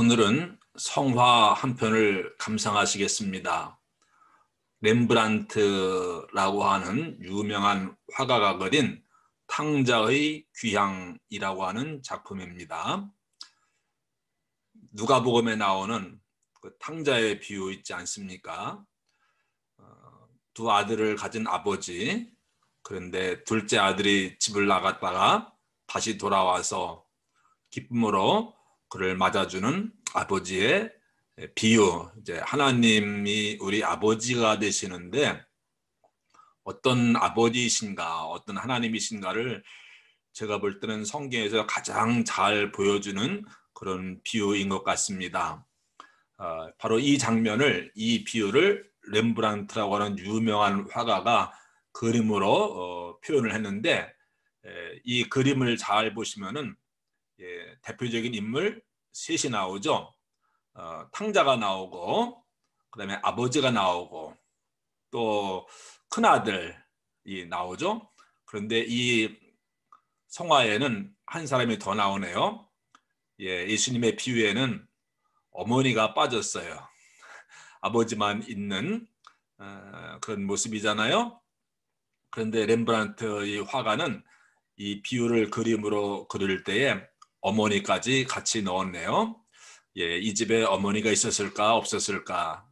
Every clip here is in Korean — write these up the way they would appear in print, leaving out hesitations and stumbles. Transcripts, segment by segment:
오늘은 성화 한 편을 감상하시겠습니다. 렘브란트라고 하는 유명한 화가가 그린 탕자의 귀향이라고 하는 작품입니다. 누가복음에 나오는 그 탕자의 비유 있지 않습니까? 두 아들을 가진 아버지, 그런데 둘째 아들이 집을 나갔다가 다시 돌아와서 기쁨으로 그를 맞아주는 아버지의 비유. 이제 하나님이 우리 아버지가 되시는데 어떤 아버지이신가, 어떤 하나님이신가를 제가 볼 때는 성경에서 가장 잘 보여주는 그런 비유인 것 같습니다. 바로 이 장면을, 이 비유를 렘브란트라고 하는 유명한 화가가 그림으로 표현을 했는데, 이 그림을 잘 보시면은 대표적인 인물 셋이 나오죠. 탕자가 나오고, 그다음에 아버지가 나오고, 또 큰아들이 나오죠. 그런데 이 성화에는 한 사람이 더 나오네요. 예수님의 비유에는 어머니가 빠졌어요. 아버지만 있는 그런 모습이잖아요. 그런데 렘브란트의 화가는 이 비유를 그림으로 그릴 때에 어머니까지 같이 넣었네요. 이 집에 어머니가 있었을까 없었을까?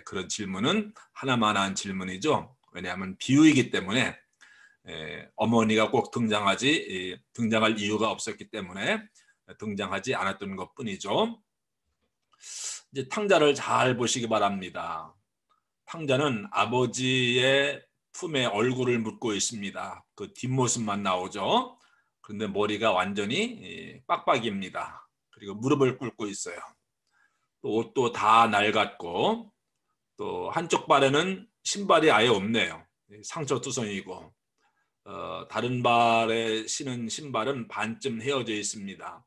그런 질문은 하나만한 질문이죠. 왜냐하면 비유이기 때문에 어머니가 꼭 등장할 이유가 없었기 때문에 등장하지 않았던 것뿐이죠. 이제 탕자를 잘 보시기 바랍니다. 탕자는 아버지의 품에 얼굴을 묻고 있습니다. 그 뒷모습만 나오죠. 그런데 머리가 완전히 빡빡입니다. 그리고 무릎을 꿇고 있어요. 또 옷도 다 낡았고, 또 한쪽 발에는 신발이 아예 없네요. 상처투성이고, 다른 발에 신은 신발은 반쯤 헤어져 있습니다.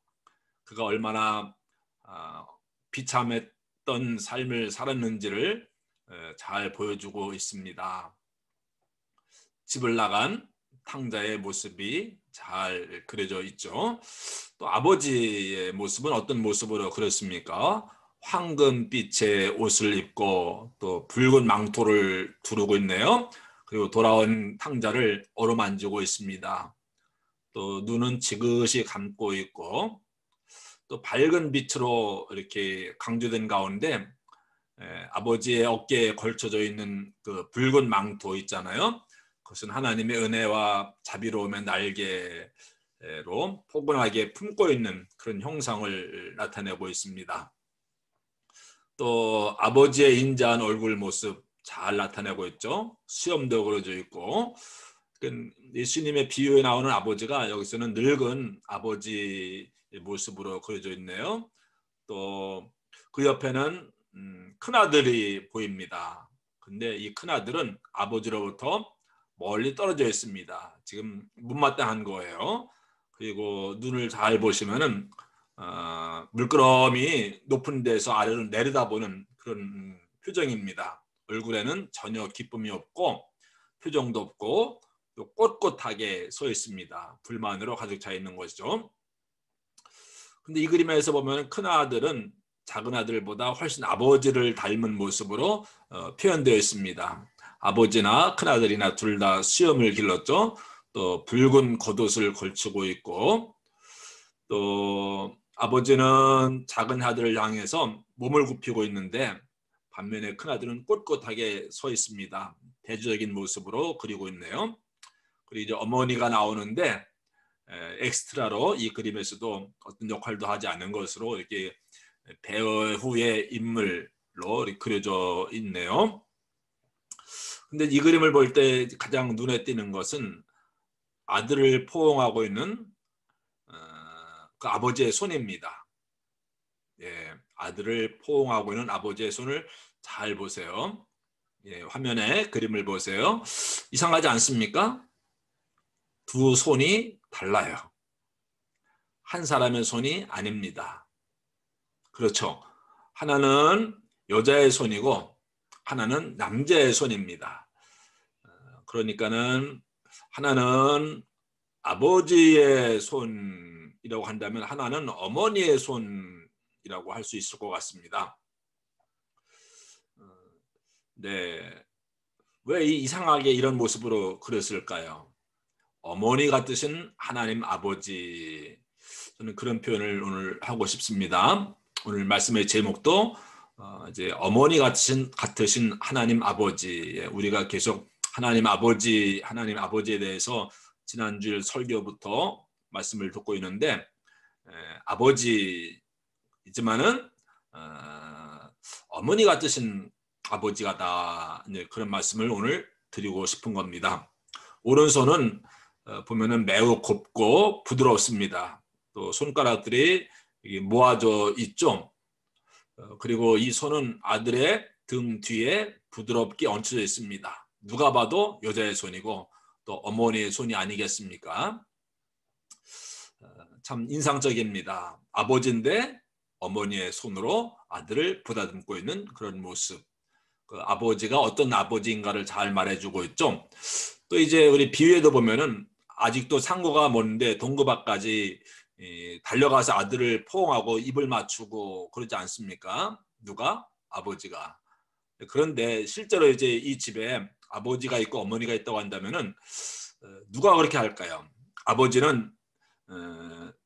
그가 얼마나 비참했던 삶을 살았는지를 잘 보여주고 있습니다. 집을 나간 탕자의 모습이 잘 그려져 있죠. 또 아버지의 모습은 어떤 모습으로 그렸습니까? 황금빛의 옷을 입고 또 붉은 망토를 두르고 있네요. 그리고 돌아온 탕자를 어루만지고 있습니다. 또 눈은 지그시 감고 있고, 또 밝은 빛으로 이렇게 강조된 가운데 아버지의 어깨에 걸쳐져 있는 그 붉은 망토 있잖아요. 그것은 하나님의 은혜와 자비로움의 날개로 포근하게 품고 있는 그런 형상을 나타내고 있습니다. 또 아버지의 인자한 얼굴 모습 잘 나타내고 있죠. 수염도 그려져 있고, 예수님의 비유에 나오는 아버지가 여기서는 늙은 아버지 모습으로 그려져 있네요. 또 그 옆에는 큰아들이 보입니다. 근데 이 큰아들은 아버지로부터 멀리 떨어져 있습니다. 지금 못마땅한 거예요. 그리고 눈을 잘 보시면은 물끄러미 높은 데서 아래로 내려다보는 그런 표정입니다. 얼굴에는 전혀 기쁨이 없고 표정도 없고 또 꼿꼿하게 서 있습니다. 불만으로 가득 차 있는 것이죠. 근데 이 그림에서 보면 큰 아들은 작은 아들보다 훨씬 아버지를 닮은 모습으로 표현되어 있습니다. 아버지나 큰 아들이나 둘 다 수염을 길렀죠. 또 붉은 겉옷을 걸치고 있고, 또 아버지는 작은 아들을 향해서 몸을 굽히고 있는데 반면에 큰 아들은 꼿꼿하게 서 있습니다. 대조적인 모습으로 그리고 있네요. 그리고 이제 어머니가 나오는데 엑스트라로 이 그림에서도 어떤 역할도 하지 않은 것으로 이렇게 배우의 인물로 이렇게 그려져 있네요. 근데 이 그림을 볼 때 가장 눈에 띄는 것은 아들을 포옹하고 있는 그 아버지의 손입니다. 아들을 포옹하고 있는 아버지의 손을 잘 보세요. 화면에 그림을 보세요. 이상하지 않습니까? 두 손이 달라요. 한 사람의 손이 아닙니다. 그렇죠. 하나는 여자의 손이고 하나는 남자의 손입니다. 그러니까는 하나는 아버지의 손이라고 한다면 하나는 어머니의 손이라고 모습이라고 할 수 있을 것 같습니다. 네, 왜 이상하게 이런 모습으로 그렸을까요? 어머니 같으신 하나님 아버지, 저는 그런 표현을 오늘 하고 싶습니다. 오늘 말씀의 제목도 이제 어머니 같으신 하나님 아버지. 우리가 계속 하나님 아버지에 대해서 지난주 설교부터 말씀을 듣고 있는데 아버지이지만은 어머니 같으신 아버지가다, 그런 말씀을 오늘 드리고 싶은 겁니다. 오른손은 보면은 매우 곱고 부드럽습니다. 또 손가락들이 모아져 있죠. 그리고 이 손은 아들의 등 뒤에 부드럽게 얹혀져 있습니다. 누가 봐도 여자의 손이고 또 어머니의 손이 아니겠습니까? 참 인상적입니다. 아버지인데 어머니의 손으로 아들을 보다듬고 있는 그런 모습. 그 아버지가 어떤 아버지인가를 잘 말해주고 있죠. 또 이제 우리 비유에도 보면은 아직도 상고가 먼데 동거밭까지 달려가서 아들을 포옹하고 입을 맞추고 그러지 않습니까? 누가? 아버지가. 그런데 실제로 이제 이 집에 아버지가 있고 어머니가 있다고 한다면은 누가 그렇게 할까요? 아버지는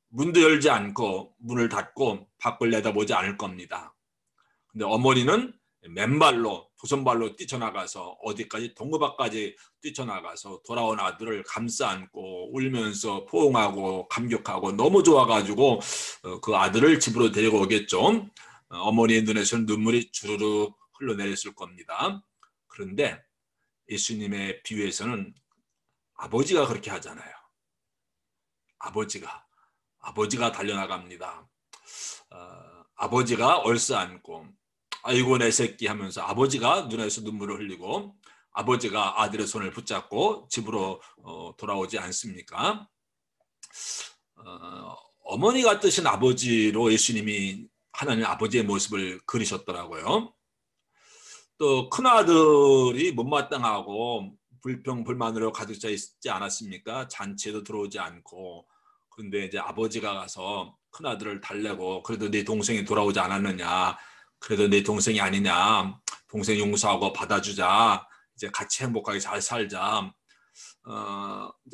문도 열지 않고 문을 닫고 밖을 내다보지 않을 겁니다. 근데 어머니는 맨발로 두 손발로 뛰쳐나가서 어디까지 동거밭까지 뛰쳐나가서 돌아온 아들을 감싸 안고 울면서 포옹하고 감격하고 너무 좋아가지고 그 아들을 집으로 데리고 오겠죠. 어머니의 눈에서는 눈물이 주르륵 흘러내렸을 겁니다. 그런데 예수님의 비유에서는 아버지가 그렇게 하잖아요. 아버지가 달려나갑니다. 아버지가 얼싸안고 아이고 내 새끼 하면서 아버지가 눈에서 눈물을 흘리고 아버지가 아들의 손을 붙잡고 집으로 돌아오지 않습니까? 어머니 같으신 아버지로 예수님이 하나님 아버지의 모습을 그리셨더라고요. 또 큰아들이 못마땅하고 불평불만으로 가득 차 있지 않았습니까? 잔치에도 들어오지 않고. 그런데 이제 아버지가 가서 큰아들을 달래고 그래도 네 동생이 돌아오지 않았느냐, 그래도 내 동생이 아니냐, 동생 용서하고 받아주자, 이제 같이 행복하게 잘 살자.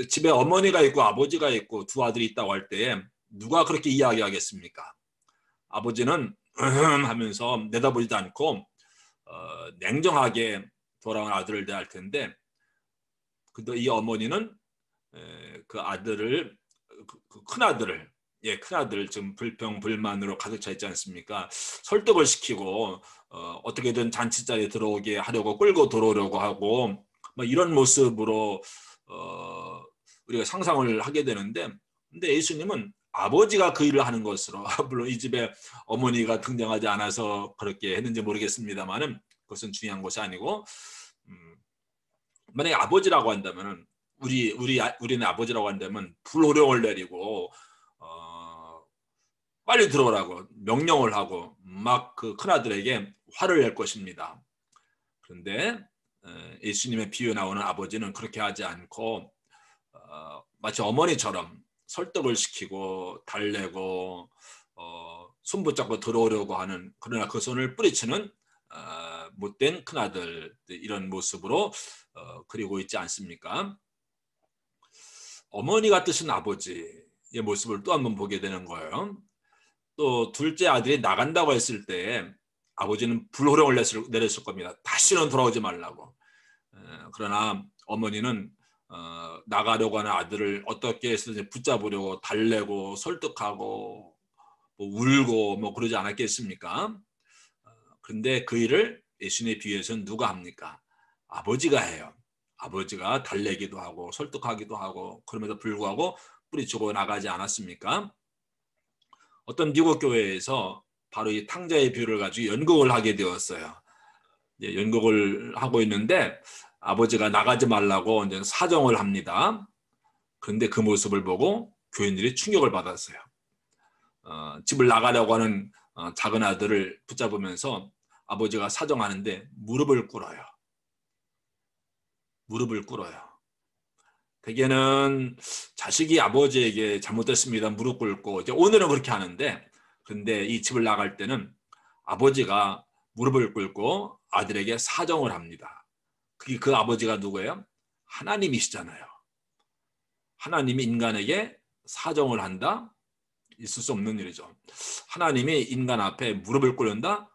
집에 어머니가 있고 아버지가 있고 두 아들이 있다고 할 때 누가 그렇게 이야기하겠습니까? 아버지는 하면서 내다보지도 않고 냉정하게 돌아온 아들을 대할 텐데, 근데 이 어머니는 그 아들을, 그 큰아들을, 큰아들 지금 불평불만으로 가득 차 있지 않습니까? 설득을 시키고 어떻게든 잔치 자리에 들어오게 하려고 끌고 들어오려고 하고 뭐 이런 모습으로 우리가 상상을 하게 되는데, 근데 예수님은 아버지가 그 일을 하는 것으로, 물론 이 집에 어머니가 등장하지 않아서 그렇게 했는지 모르겠습니다만은 그것은 중요한 것이 아니고, 만약에 아버지라고 한다면은 우리는 아버지라고 한다면 불호령을 내리고 빨리 들어오라고 명령을 하고 막 그 큰아들에게 화를 낼 것입니다. 그런데 예수님의 비유에 나오는 아버지는 그렇게 하지 않고 마치 어머니처럼 설득을 시키고 달래고 손 붙잡고 들어오려고 하는, 그러나 그 손을 뿌리치는 못된 큰아들, 이런 모습으로 그리고 있지 않습니까? 어머니 같으신 아버지의 모습을 또 한번 보게 되는 거예요. 또 둘째 아들이 나간다고 했을 때 아버지는 불호령을 내렸을 겁니다. 다시는 돌아오지 말라고. 그러나 어머니는 나가려고 하는 아들을 어떻게 해서든 붙잡으려고 달래고 설득하고 뭐 울고 뭐 그러지 않았겠습니까? 그런데 그 일을 예수님의 비유에서는 누가 합니까? 아버지가 해요. 아버지가 달래기도 하고 설득하기도 하고, 그럼에도 불구하고 뿌리치고 나가지 않았습니까? 어떤 미국 교회에서 바로 이 탕자의 비유를 가지고 연극을 하게 되었어요. 연극을 하고 있는데 아버지가 나가지 말라고 이제 사정을 합니다. 그런데 그 모습을 보고 교인들이 충격을 받았어요. 집을 나가려고 하는 작은 아들을 붙잡으면서 아버지가 사정하는데 무릎을 꿇어요. 무릎을 꿇어요. 대개는 자식이 아버지에게 잘못됐습니다 무릎 꿇고, 이제 오늘은 그렇게 하는데, 그런데 이 집을 나갈 때는 아버지가 무릎을 꿇고 아들에게 사정을 합니다. 그 아버지가 누구예요? 하나님이시잖아요. 하나님이 인간에게 사정을 한다? 있을 수 없는 일이죠. 하나님이 인간 앞에 무릎을 꿇는다?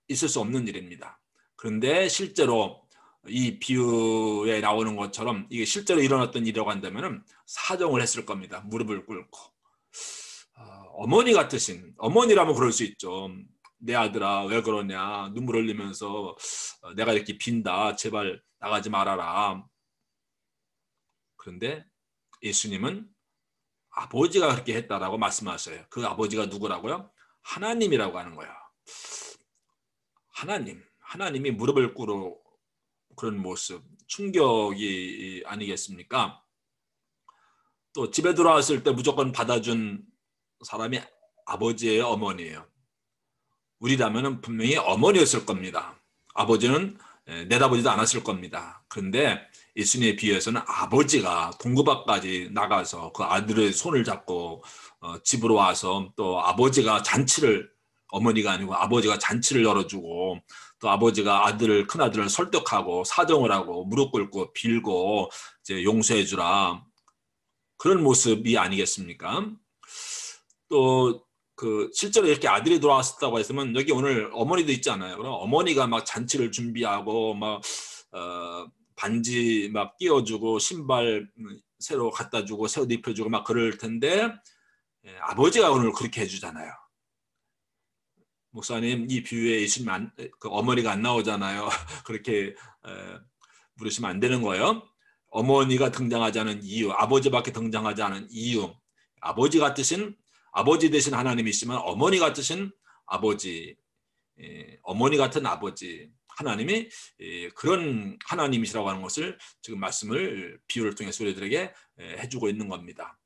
있을 수 없는 일입니다. 그런데 실제로 이 비유에 나오는 것처럼 이게 실제로 일어났던 일이라고 한다면 사정을 했을 겁니다. 무릎을 꿇고. 어머니 같으신, 어머니라면 그럴 수 있죠. 내 아들아 왜 그러냐, 눈물 흘리면서 내가 이렇게 빈다, 제발 나가지 말아라. 그런데 예수님은 아버지가 그렇게 했다라고 말씀하셔요. 그 아버지가 누구라고요? 하나님이라고 하는 거예요. 하나님이 무릎을 꿇어 그런 모습, 충격이 아니겠습니까? 또 집에 들어왔을 때 무조건 받아준 사람이 아버지예요, 어머니예요? 우리라면 분명히 어머니였을 겁니다. 아버지는 내다보지도 않았을 겁니다. 그런데 예수님의 비유에서는 아버지가 동구밭까지 나가서 그 아들의 손을 잡고 집으로 와서 또 아버지가 잔치를, 어머니가 아니고 아버지가 잔치를 열어주고 또 아버지가 큰아들을 설득하고 사정을 하고 무릎 꿇고 빌고 이제 용서해 주라, 그런 모습이 아니겠습니까? 또 실제로 이렇게 아들이 돌아왔다고 했으면 여기 오늘 어머니도 있잖아요. 그럼 어머니가 막 잔치를 준비하고 막 반지 막 끼워주고 신발 새로 갖다 주고 새로 입혀주고 막 그럴 텐데 아버지가 오늘 그렇게 해주잖아요. 목사님, 이 비유에 예수님 그 어머니가 안 나오잖아요. 그렇게 물으시면 안 되는 거예요. 어머니가 등장하지 않은 이유, 아버지밖에 등장하지 않은 이유, 아버지 대신 하나님이시지만 어머니 같으신 아버지, 어머니 같은 아버지, 하나님이 그런 하나님이시라고 하는 것을 지금 말씀을 비유를 통해서 우리들에게 해주고 있는 겁니다.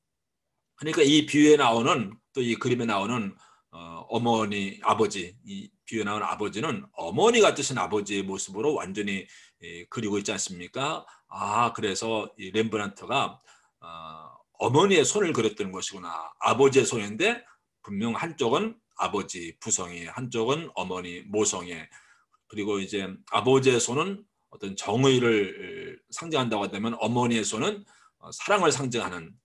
그러니까 이 비유에 나오는, 또 이 그림에 나오는 어머니, 아버지, 이 비유에 나오는 아버지는 어머니 같으신 아버지의 모습으로 완전히 그리고 있지 않습니까? 그래서 이 렘브란트가 어머니의 손을 그렸던 것이구나. 아버지의 손인데 분명 한쪽은 아버지 부성애, 한쪽은 어머니 모성애. 그리고 이제 아버지의 손은 어떤 정의를 상징한다고 한다면 어머니의 손은 사랑을 상징하는,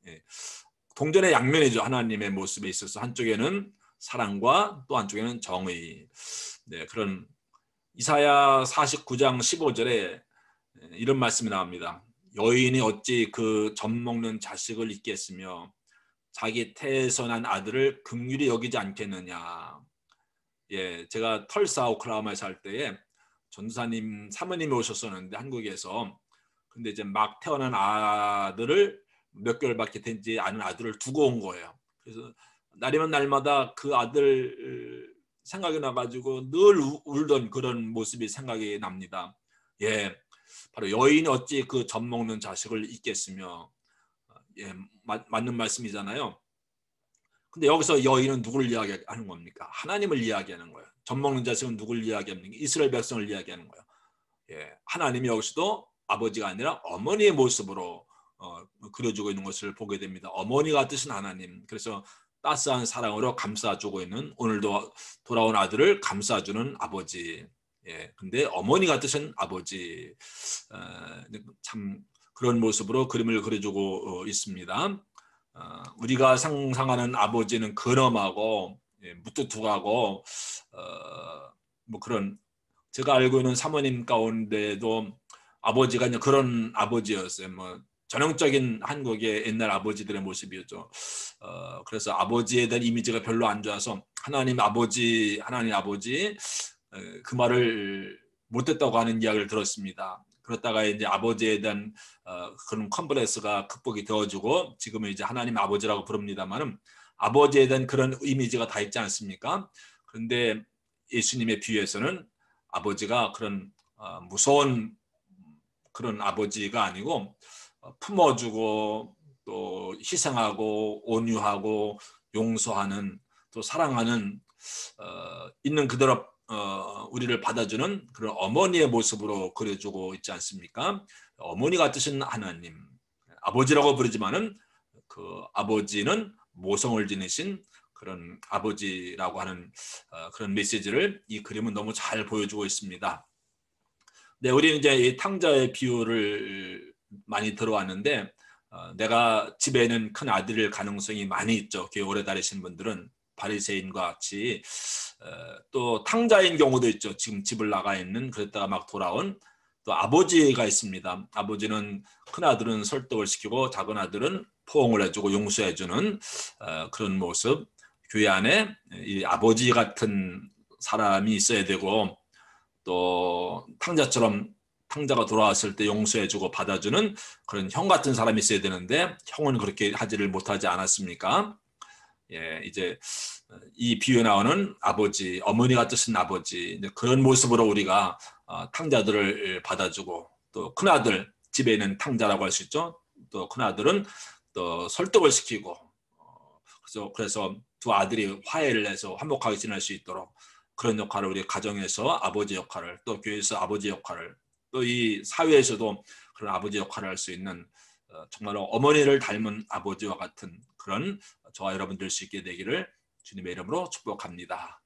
동전의 양면이죠. 하나님의 모습에 있어서 한쪽에는 사랑과 또 한쪽에는 정의. 그런 이사야 49장 15절에 이런 말씀이 나옵니다. 여인이 어찌 그 젖먹는 자식을 잊겠으며 자기 태에서 난 아들을 긍휼히 여기지 않겠느냐. 제가 털사 오클라호마에 살 때에 전도사님 사모님이 오셨었는데 한국에서, 근데 이제 막 태어난 아들을 몇 개월밖에 되지 않은 아들을 두고 온 거예요. 그래서 날이면 날마다 그 아들 생각이 나가지고 늘 울던 그런 모습이 생각이 납니다. 바로 여인이 어찌 그 젖먹는 자식을 잊겠으며, 맞는 말씀이잖아요. 근데 여기서 여인은 누구를 이야기하는 겁니까? 하나님을 이야기하는 거예요. 젖먹는 자식은 누구를 이야기합니까? 이스라엘 백성을 이야기하는 거예요. 하나님이 여기서도 아버지가 아니라 어머니의 모습으로 그려주고 있는 것을 보게 됩니다. 어머니가 뜻은 하나님. 그래서 따스한 사랑으로 감싸주고 있는, 오늘도 돌아온 아들을 감싸주는 아버지. 근데 어머니가 뜻은 아버지. 참 그런 모습으로 그림을 그려주고 있습니다. 우리가 상상하는 아버지는 근엄하고 무뚝뚝하고 뭐 그런, 제가 알고 있는 사모님 가운데도 아버지가 그런 아버지였어요. 뭐 전형적인 한국의 옛날 아버지들의 모습이었죠. 그래서 아버지에 대한 이미지가 별로 안 좋아서 하나님 아버지 그 말을 못했다고 하는 이야기를 들었습니다. 그렇다가 이제 아버지에 대한 그런 컴플렉스가 극복이 되어지고 지금은 이제 하나님 아버지라고 부릅니다만은 아버지에 대한 그런 이미지가 다 있지 않습니까? 그런데 예수님의 비유에서는 아버지가 그런 무서운 그런 아버지가 아니고 품어주고 또 희생하고 온유하고 용서하는, 또 사랑하는, 있는 그대로 우리를 받아주는 그런 어머니의 모습으로 그려주고 있지 않습니까? 어머니 같으신 하나님, 아버지라고 부르지만은 그 아버지는 모성을 지니신 그런 아버지라고 하는 그런 메시지를 이 그림은 너무 잘 보여주고 있습니다. 네, 우리 이제 이 탕자의 비유를 많이 들어왔는데 내가 집에 있는 큰 아들일 가능성이 많이 있죠. 교회 오래 다니신 분들은 바리새인과 같이 또 탕자인 경우도 있죠. 지금 집을 나가 있는 그랬다가 막 돌아온 또 아버지가 있습니다. 아버지는 큰 아들은 설득을 시키고 작은 아들은 포옹을 해주고 용서해주는 그런 모습. 교회 안에 이 아버지 같은 사람이 있어야 되고 또 탕자가 돌아왔을 때 용서해주고 받아주는 그런 형 같은 사람이 있어야 되는데 형은 그렇게 하지를 못하지 않았습니까? 예, 이제 이 비유에 나오는 아버지, 어머니가 뜻은 아버지 그런 모습으로 우리가 탕자들을 받아주고 또 큰아들, 집에 있는 탕자라고 할 수 있죠. 또 큰아들은 또 설득을 시키고 그래서 두 아들이 화해를 해서 화목하게 지낼 수 있도록 그런 역할을 우리 가정에서 아버지 역할을 또 교회에서 아버지 역할을 또 이 사회에서도 그런 아버지 역할을 할 수 있는 정말로 어머니를 닮은 아버지와 같은 그런 저와 여러분 될 수 있게 되기를 주님의 이름으로 축복합니다.